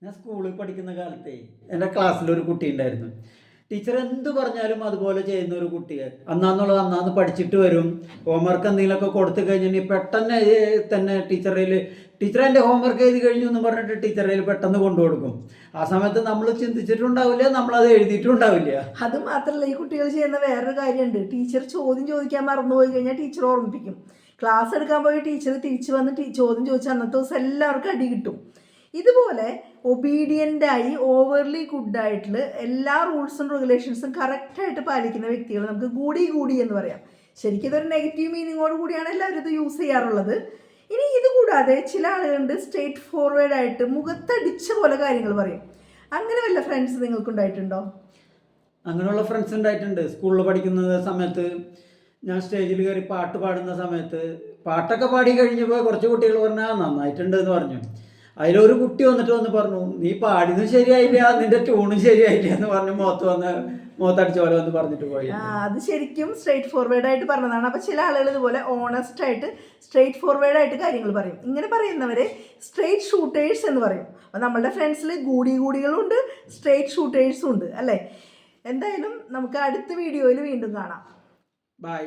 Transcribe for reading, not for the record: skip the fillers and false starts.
ഞാൻ സ്കൂളിൽ പഠിക്കുന്ന കാലത്തെ എൻ്റെ ക്ലാസ്സിലൊരു കുട്ടി ഉണ്ടായിരുന്നു. ടീച്ചർ എന്ത് പറഞ്ഞാലും അതുപോലെ ചെയ്യുന്ന ഒരു കുട്ടിയെ അന്നാന്നുള്ളത് അന്നാന്ന് പഠിച്ചിട്ട് വരും. ഹോംവർക്ക് എന്തെങ്കിലുമൊക്കെ കൊടുത്തു കഴിഞ്ഞിട്ടുണ്ടെങ്കിൽ പെട്ടെന്ന് തന്നെ ടീച്ചർ എൻ്റെ ഹോംവർക്ക് എഴുതി കഴിഞ്ഞു എന്ന് പറഞ്ഞിട്ട് ടീച്ചറിൽ പെട്ടെന്ന് കൊണ്ടുകൊടുക്കും. ആ സമയത്ത് നമ്മൾ ചിന്തിച്ചിട്ടുണ്ടാവില്ല, നമ്മളത് എഴുതിയിട്ടുണ്ടാവില്ല. അത് മാത്രമല്ല, ഈ കുട്ടികൾ ചെയ്യുന്ന വേറൊരു കാര്യമുണ്ട്. ടീച്ചർ ചോദ്യം ചോദിക്കാൻ മറന്നുപോയി കഴിഞ്ഞാൽ ടീച്ചർ ഓർമ്മിപ്പിക്കും. ക്ലാസ് എടുക്കാൻ പോയി ടീച്ചർ തിരിച്ചു വന്ന് ചോദ്യം ചോദിച്ചാൽ അന്നത്തെ ദിവസം എല്ലാവർക്കും അടി കിട്ടും. ഇതുപോലെ ഒബീഡിയൻ്റായി ഓവർലി ഗുഡായിട്ടുള്ള എല്ലാ റൂൾസും റെഗുലേഷൻസും കറക്റ്റായിട്ട് പാലിക്കുന്ന വ്യക്തികൾ നമുക്ക് ഗൂഡി എന്ന് പറയാം. ശരിക്കും ഇതൊരു നെഗറ്റീവ് മീനിങ്ങോട് കൂടിയാണ് എല്ലാവരും ഇത് യൂസ് ചെയ്യാറുള്ളത്. ഇനി ഇത് കൂടാതെ ചില ആളുകളുണ്ട് സ്ട്രേറ്റ് ഫോർവേഡായിട്ട് മുഖത്തടിച്ച പോലെ കാര്യങ്ങൾ പറയും. അങ്ങനെ വല്ല ഫ്രണ്ട്സ് നിങ്ങൾക്കുണ്ടായിട്ടുണ്ടോ? അങ്ങനെയുള്ള ഫ്രണ്ട്സ് ഉണ്ടായിട്ടുണ്ട്. സ്കൂളിൽ പഠിക്കുന്ന സമയത്ത് ഞാൻ സ്റ്റേജിൽ കയറി പാട്ട് പാടുന്ന സമയത്ത് പാട്ടൊക്കെ പാടി കഴിഞ്ഞപ്പോൾ കുറച്ച് കുട്ടികൾ പറഞ്ഞാൽ നന്നായിട്ടുണ്ട് എന്ന് പറഞ്ഞു. അതിലൊരു കുട്ടി വന്ന് പറഞ്ഞു, നീ പാടിയതും ശരിയായില്ല, നിന്റെ ട്യൂണും ശരിയായില്ല എന്ന് പറഞ്ഞ് മുഖത്തടിച്ച പോലെ വന്ന് പറഞ്ഞിട്ട് പോയി. അത് ശരിക്കും സ്ട്രേറ്റ് ഫോർവേഡായിട്ട് പറഞ്ഞതാണ്. അപ്പോൾ ചില ആളുകൾ ഇതുപോലെ ഓണസ്റ്റ് ആയിട്ട് സ്ട്രേറ്റ് ഫോർവേഡായിട്ട് കാര്യങ്ങൾ പറയും. ഇങ്ങനെ പറയുന്നവരെ സ്ട്രേറ്റ് ഷൂട്ടേഴ്സ് എന്ന് പറയും. അപ്പോൾ നമ്മളുടെ ഫ്രണ്ട്സിൽ ഗൂഡികളുണ്ട്, സ്ട്രേറ്റ് ഷൂട്ടേഴ്സും ഉണ്ട് അല്ലേ? എന്തായാലും നമുക്ക് അടുത്ത വീഡിയോയിൽ വീണ്ടും കാണാം. ബൈ.